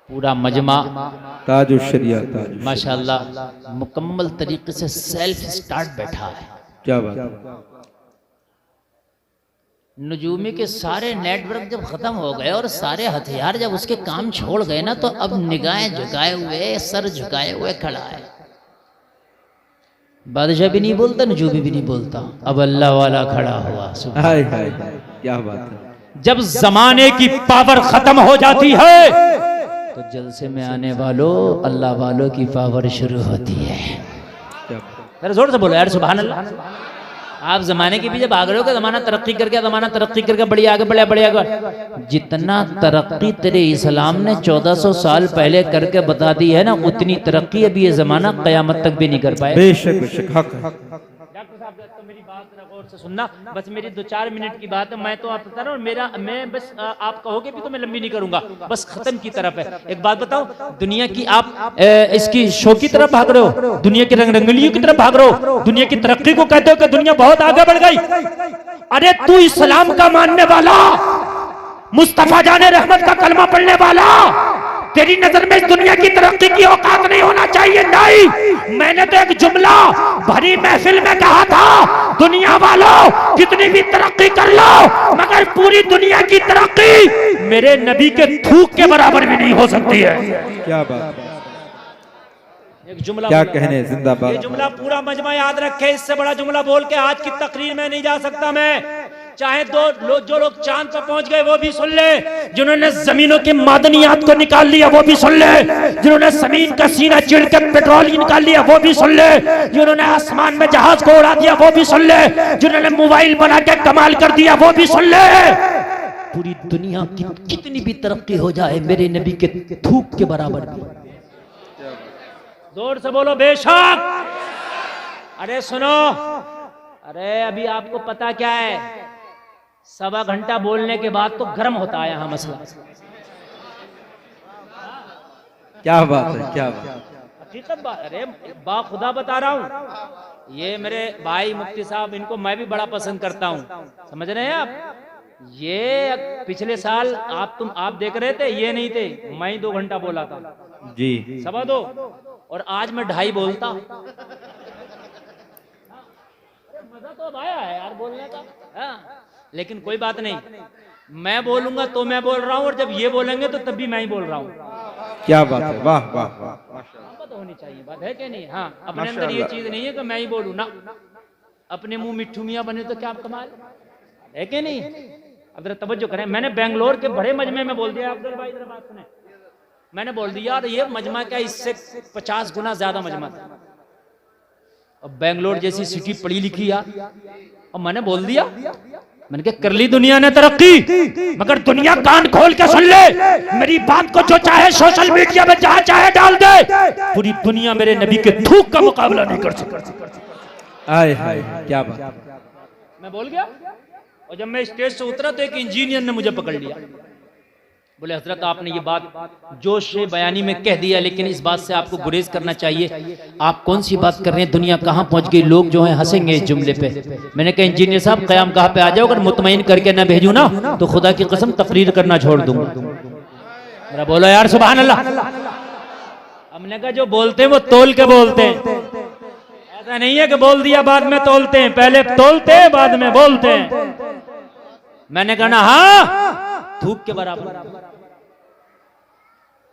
पूरा मजमा ताजुल शरिया माशाअल्लाह मुकम्मल तरीके से सेल्फ स्टार्ट बैठा है। क्या बात है। नजूमी के सारे नेटवर्क जब खत्म हो गए और सारे हथियार जब उसके काम छोड़ गए ना, तो अब निगाहें झुकाए हुए, सर झुकाए हुए खड़ा है। बादशाह भी नहीं बोलता, नजूमी भी नहीं बोलता, अब अल्लाह वाला खड़ा हुआ। हाय हाय हाय, क्या बात है। जब जमाने की पावर खत्म हो जाती है तो जलसे में आने वालों अल्लाह वालों की पावर शुरू होती है। जरा जोर से बोलो यार सुभान अल्लाह। आप जमाने के पीछे भाग रहे हो कि जमाना तरक्की करके, जमाना तरक्की करके बड़ी आगे बढ़े, बड़ी आगे। जितना तरक्की तेरे इस्लाम ने 1400 साल पहले करके बता दी है ना, उतनी तरक्की अभी ये जमाना कयामत तक भी नहीं कर पाए। बेशक बेशक, हक है। डॉक्टर साहब तो मेरी बात गौर से सुनना, बस मेरी 2-4 मिनट की बात है। मैं तो आप बता रहा हूँ, मैं बस आप कहोगे भी तो मैं लंबी नहीं करूंगा, बस खत्म की तरफ है। एक बात बताऊं, दुनिया की आप इसकी शो की तरफ भाग रहे हो, दुनिया की रंग रंगलियों की तरफ भाग रहे हो, दुनिया की तरक्की को कहते हो कि दुनिया बहुत आगे बढ़ गई। अरे तू इस्लाम का मानने वाला, मुस्तफा जाने रहमत का कलमा पढ़ने वाला, तेरी नजर में इस दुनिया की तरक्की की औकात नहीं होना चाहिए। नहीं, मैंने तो एक जुमला भरी महफिल में कहा था, दुनिया वालों कितनी भी तरक्की कर लो, मगर पूरी दुनिया की तरक्की मेरे नबी के थूक के बराबर भी नहीं हो सकती है। क्या बात है। एक जुमला क्या कहने, जिंदाबाद। ये जुमला पूरा मजमा याद रखे, इससे बड़ा जुमला बोल के आज की तकरीर में नहीं जा सकता मैं। चाहे जो लोग चांद पर पहुंच गए वो भी सुन ले, जिन्होंने जमीनों की मादनियात को निकाल लिया वो भी सुन ले, जिन्होंने जमीन का सीना चिड़ के पेट्रोल निकाल लिया वो भी सुन ले, जिन्होंने आसमान में जहाज को उड़ा दिया वो भी सुन ले, जिन्होंने मोबाइल बना के कमाल कर दिया वो भी सुन ले। पूरी दुनिया की कितनी भी तरक्की हो जाए, मेरे नबी के थूक के बराबर भी। जोर से बोलो बेशक। अरे सुनो, अरे अभी आपको पता क्या है, 1.25 घंटा बोलने के बाद तो गर्म होता है यहाँ मसला। क्या बात है, क्या बात है। हकीकत बात, अरे बाखुदा बता रहा हूँ, ये मेरे भाई मुफ्ती साहब, इनको मैं भी बड़ा पसंद करता हूँ, समझ रहे हैं आप। ये पिछले साल आप देख रहे थे, ये नहीं थे, मैं ही 2 घंटा बोला था जी, 2.25, और आज मैं 2.5 बोलता। मजा तो आया है यार बोलने का, हाँ। लेकिन कोई बात नहीं, मैं बोलूंगा तो मैं बोल रहा हूँ, और जब ये बोलेंगे तो तब भी मैं ही बोल रहा हूँ। क्या बात है, वाह वाह वाह। तो होनी चाहिए, बात है कि नहीं। हाँ, अपने अंदर ये चीज नहीं है कि मैं ही बोलूँ ना, अपने मुंह मिट्ठू मियाँ बने तो क्या कमाल है कि नहीं। अब जरा तवज्जो करें, मैंने बेंगलोर के बड़े मजमे में बोल दिया, अब्दुल भाई जरा बात सुने, मैंने बोल दिया यार ये मजमा क्या, इससे 50 गुना ज्यादा मजमा था। अब बेंगलोर जैसी सिटी पढ़ी लिखी यार, और मैंने बोल दिया, मैंने कहा कर ली दुनिया ने तरक्की, मगर दुनिया कान खोल के सुन ले, मेरी बात को जो चाहे सोशल मीडिया में जहां चाहे डाल दे, पूरी दुनिया मेरे नबी के थूक का मुकाबला नहीं कर सकती। आए हाय, क्या बात। मैं बोल गया, और जब मैं स्टेज से उतरा तो एक इंजीनियर ने मुझे पकड़ लिया, बोले हजरत आपने ये बात जोश से बयानी में कह दिया, लेकिन इस बात से आपको गुरेज करना चाहिए, आप कौन सी बात कर रहे हैं, दुनिया कहाँ पहुंच गई, लोग जो हैं हंसेंगे इस जुमले पे। मैंने कहा इंजीनियर साहब क़याम कहाँ पे आ जाओ, अगर मुतमईन करके ना भेजू ना तो खुदा की कसम तकरीर करना छोड़ दूंगा। मेरा बोलो यार सुभान अल्लाह। हमने कहा जो बोलते हैं वो तोल के बोलते हैं, ऐसा नहीं है कि बोल दिया बाद में तोलते हैं, पहले तोलते हैं बाद में बोलते हैं। मैंने कहा ना हाँ, थूक के बराबर।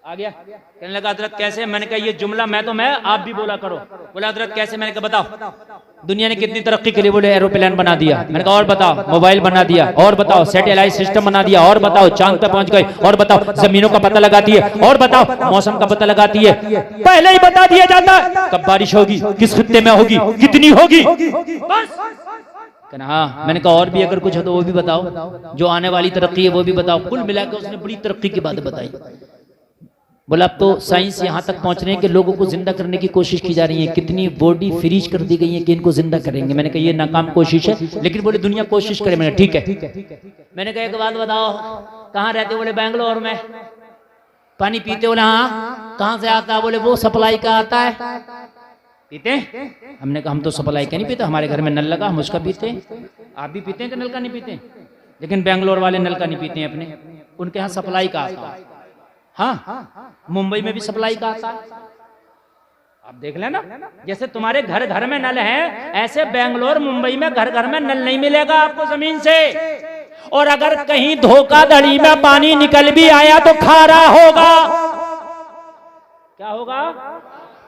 आ गया। कहने लगा हजरत कैसे? मैंने कहा ये जुमला मैं आप भी बोला करो। बोला हजरत कैसे? मैंने कहा बताओ दुनिया ने कितनी तरक्की के लिए? बोले एरोप्लेन बना दिया। मैंने कहा और बताओ? मोबाइल बना दिया। और बताओ? सैटेलाइट सिस्टम बना दिया। और बताओ? चांद पे पहुंच गए। और बताओ? जमीनों का पता लगाती है। और बताओ? मौसम का पता लगाती है। पहले ही बता दिया जाता है कब बारिश होगी, किस खित्ते में होगी, कितनी होगी, बस। कहना हाँ। मैंने कहा और भी अगर कुछ हो तो वो भी बताओ, जो आने वाली तरक्की है वो भी बताओ। कुल मिलाकर उसने बड़ी तरक्की की बातें बताई। बोला अब तो साइंस यहाँ तक पहुंच रहे हैं कि लोगों को जिंदा करने की कोशिश की जा रही है, कितनी बॉडी फ्रीज कर दी गई है कि इनको जिंदा करेंगे। मैंने कहा ये नाकाम कोशिश है, लेकिन बोले दुनिया कोशिश करे। मैंने ठीक है। मैंने कहा एक बात बताओ, कहाँ रहते? बोले बेंगलोर में। पानी पीते? बोले हाँ। कहाँ से आता है? बोले वो सप्लाई का आता है। पीते? हमने कहा हम तो सप्लाई का नहीं पीते, हमारे घर में नल लगा, हम उसका पीते। आप भी पीते हैं कि नल का नहीं पीते? लेकिन बेंगलोर वाले नल का नहीं पीते हैं अपने, उनके यहाँ सप्लाई का आता है। हाँ, मुंबई में भी सप्लाई का आता है। आप देख लेना, जैसे तुम्हारे घर घर में नल है, ऐसे बेंगलोर मुंबई में घर घर में नल नहीं मिलेगा आपको जमीन से। और अगर कहीं धोखाधड़ी में पानी निकल भी आया तो खारा होगा। क्या होगा?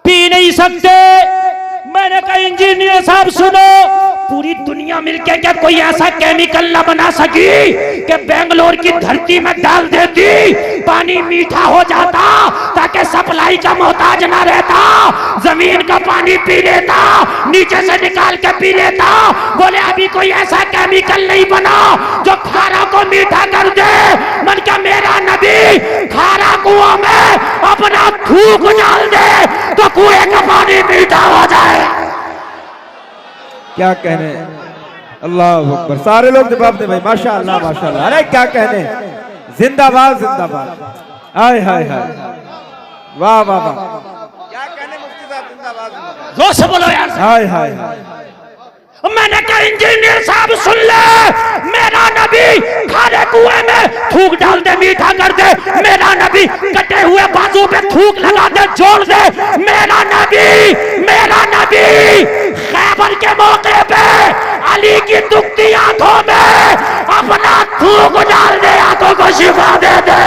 पी नहीं सकते। मैंने कहा इंजीनियर साहब सुनो, पूरी दुनिया मिलके क्या कोई ऐसा केमिकल ना बना सकी कि बेंगलोर की धरती में डाल देती, पानी मीठा हो जाता, ताकि सप्लाई का मोहताज ना रहता, जमीन का पानी पी लेता, नीचे से निकाल के पी लेता। बोले अभी कोई ऐसा केमिकल नहीं बना जो खारा को मीठा कर दे। मन क्या मेरा नबी खारा कुआं में अपना थूक डाल दे तो कुएं का पानी मीठा हो जाए। क्या कहने, अल्लाह अकबर। सारे लोग जवाब दे भाई, माशाअल्लाह माशाअल्लाह। अरे क्या कहने, जिंदाबाद जिंदाबाद। हाय हाय हाय, वाह वाह वाह। क्या कहने मुफ्ती साहब, जिंदाबाद जिंदाबाद। जोर से बोलो यार। हाय हाय हाय। मैंने कहा इंजीनियर साहब सुन ले, मेरा नबी खारे कुएं में थूक डाल दे, मीठा कर दे। मेरा नबी कटे हुए बाजू पे थूक लगा दे, जोड़ दे। मेरा नबी खैबर के मौके पे अली की दुखती आंखों में अपना थूक डाल दे, आंखों को शिफा दे दे।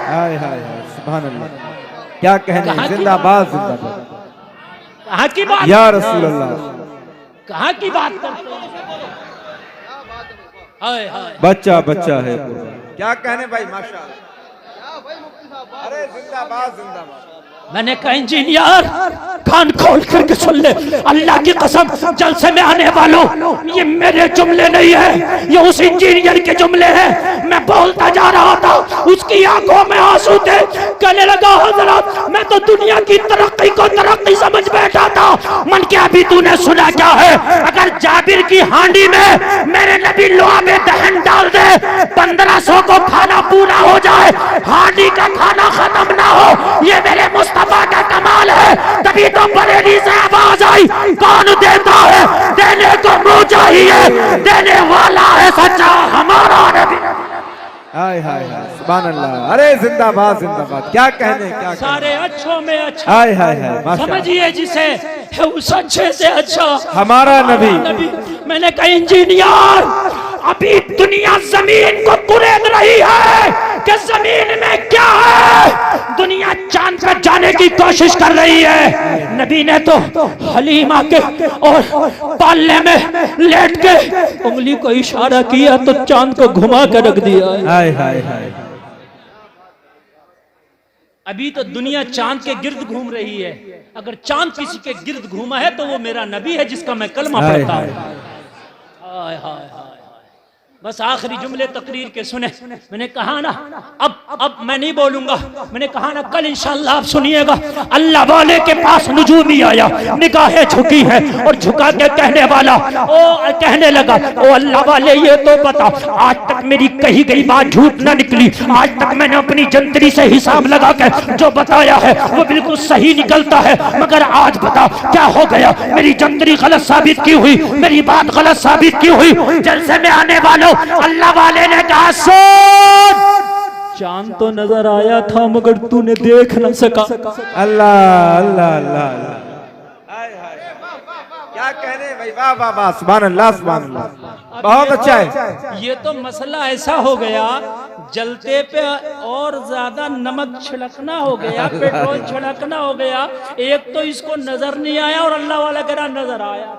हाय हाय हाय, सुभान अल्लाह। क्या कहने, जिंदाबाद जिंदाबाद। कहाँ की बात या रसूल अल्लाह, कहाँ की बात करते हैं? बच्चा बच्चा है। क्या कहने भाई, माशाअल्लाह। अरे जिंदाबाद जिंदाबाद। मैंने कहा इंजीनियर कान खोल करके सुन ले, अल्लाह की कसम जलसे में आने वालों, ये मेरे जुमले नहीं है, ये उस इंजीनियर के जुमले हैं। मैं बोलता जा रहा था, उसकी आंखों में आंसू थे। कहने लगा हजरत मैं तो दुनिया की तरक्की को तरक्की समझ बैठा था। मन क्या अभी तूने सुना क्या है? अगर जाबिर की हांडी में मेरे नबी लोहा में दहन डाल दे, 1500 को खाना पूरा हो जाए, हांडी का खाना खत्म ना हो, ये मेरे मुस्तफा का कमाल है। तभी तो बरेली से आवाज आई, कौन देता है? देने को मुंह चाहिए, देने वाला है सच्चा हमारा नबी। हाय हाय हाय, सुभान अल्लाह। अरे जिंदाबाद जिंदाबाद। क्या कहने, क्या सारे अच्छों में अच्छा। हाय हाय हाय, माशाअल्लाह। समझिए जिसे है उस अच्छे से अच्छा हमारा नबी। मैंने कहा इंजीनियर अभी दुनिया जमीन को कुरेद रही है कि जमीन में क्या है। दुनिया चांद पर जाने की कोशिश कर रही है। नबी ने तो हलीमा के और पालने में लेट के उंगली को इशारा किया तो चांद को घुमा कर रख दिया। हाय हाय हाय। अभी तो दुनिया चांद के गिर्द घूम रही है। अगर चांद किसी के गिर्द घूमा है तो वो मेरा नबी है जिसका मैं कलमा पढ़ता हूं। हाय हाय हाय। बस आखिरी जुमले तकरीर के सुने। मैंने कहा ना अब मैं नहीं बोलूंगा। मैंने कहा ना कल इंशाअल्लाह आप सुनिएगा। अल्लाह वाले के पास नुजूमी आया, निगाहें झुकी है और झुका के कहने वाला कहने लगा, ओ अल्लाह वाले ये तो बता, आज तक मेरी कही गई बात झूठ ना निकली। आज तक मैंने अपनी जंतरी से हिसाब लगा के जो बताया है वो बिल्कुल सही निकलता है, मगर आज बता क्या हो गया? मेरी जंतरी गलत साबित की हुई, मेरी बात गलत साबित की हुई। जलसे में आने वालों, अल्लाह वाले ने कहा सुन, चांद तो नजर आया था मगर तूने देख न सका। अल्लाह अल्लाह अल्लाह। क्या कहने भाई, वाह वाह वाह, सुभान अल्लाह सुभान अल्लाह। बहुत अच्छा है। ये तो मसला ऐसा हो गया, जलते पे और ज्यादा नमक छिड़कना हो गया, पेट्रोल छिड़कना हो गया। एक तो इसको नजर नहीं आया और अल्लाह वाला कह रहा नजर आया।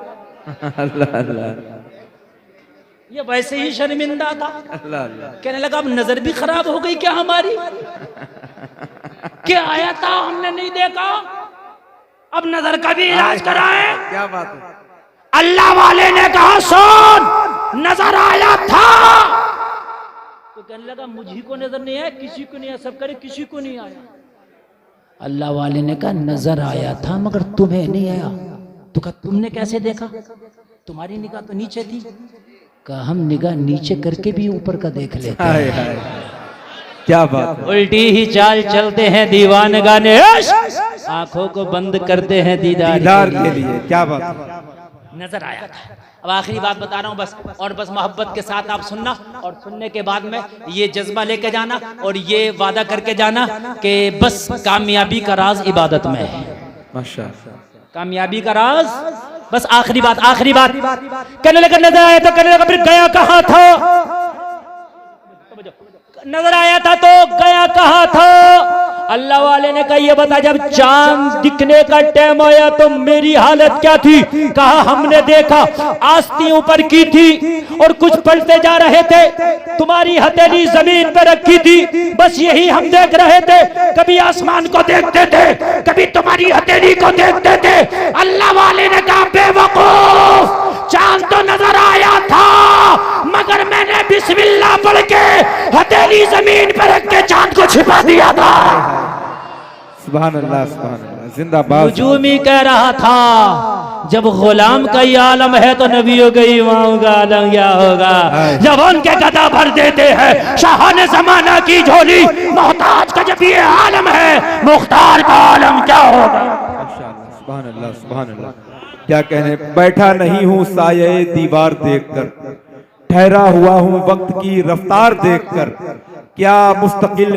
अल्लाह अल्लाह, ये वैसे ही शर्मिंदा था। अल्लाह अल्लाह, कहने लगा अब नजर भी खराब हो गई क्या हमारी? क्या आया था हमने नहीं देखा, अब नजर का भी इलाज कराए। क्या बात है। अल्लाह वाले ने कहा सुन, नजर आया था। तो कहने लगा मुझी को नजर नहीं आया, किसी को नहीं आया, सब करे किसी को नहीं आया। अल्लाह वाले ने कहा नजर आया था मगर तुम्हें नहीं आया। तो कहा तुमने कैसे देखा, तुम्हारी निगाह तो नीचे थी। कहा हम निगाह नीचे करके भी ऊपर का देख लेते हैं। हाय हाय, क्या बात है। उल्टी ही चाल चलते हैं दीवानगाने, आंखों को बंद करते हैं दीदार के लिए। क्या बात है। नजर आया था। अब आखिरी बात बता रहा हूँ बस, और बस मोहब्बत के साथ आप सुनना, और सुनने के बाद में ये जज्बा लेके जाना और ये वादा करके जाना कि बस कामयाबी का राज इबादत में है। माशाअल्लाह, कामयाबी का राज बस। आखिरी बात, आखिरी बात। कहने लगा नजर आया तो, कहने लगा फिर गया कहाँ था? नजर आया था तो गया कहाँ था? अल्लाह वाले ने कहा ये बता, जब चांद दिखने का टाइम आया तो मेरी हालत क्या थी? कहा हमने देखा आस्ती ऊपर की थी और कुछ पलटे जा रहे थे, तुम्हारी हथेली जमीन पर रखी थी, बस यही हम देख रहे थे। कभी आसमान को देखते थे, कभी तुम्हारी हथेली को देखते थे। अल्लाह वाले ने कहा बेवकूफ, चांद तो नजर आया था मगर मैंने बिस्मिल्लाह पढ़ के हथेली जमीन पर रख के चांद को छिपा दिया था। सुभान अल्लाह, सुभान अल्लाह, जिंदाबाद। नजूमी कह रहा था जब गुलाम का ही आलम है तो नबियों के इमाम का आलम क्या होगा? जब उनके गदा भर देते हैं शाहान जमाना की झोली, मोहताज का जब ये आलम है, मुख्तार का आलम क्या होगा? माशाअल्लाह, सुभान अल्लाह, सुभान अल्लाह। क्या कहने, बैठा नहीं हूँ साये दीवार देखकर, ठहरा हुआ हूँ वक्त की रफ्तार देखकर, क्या मुस्तकिल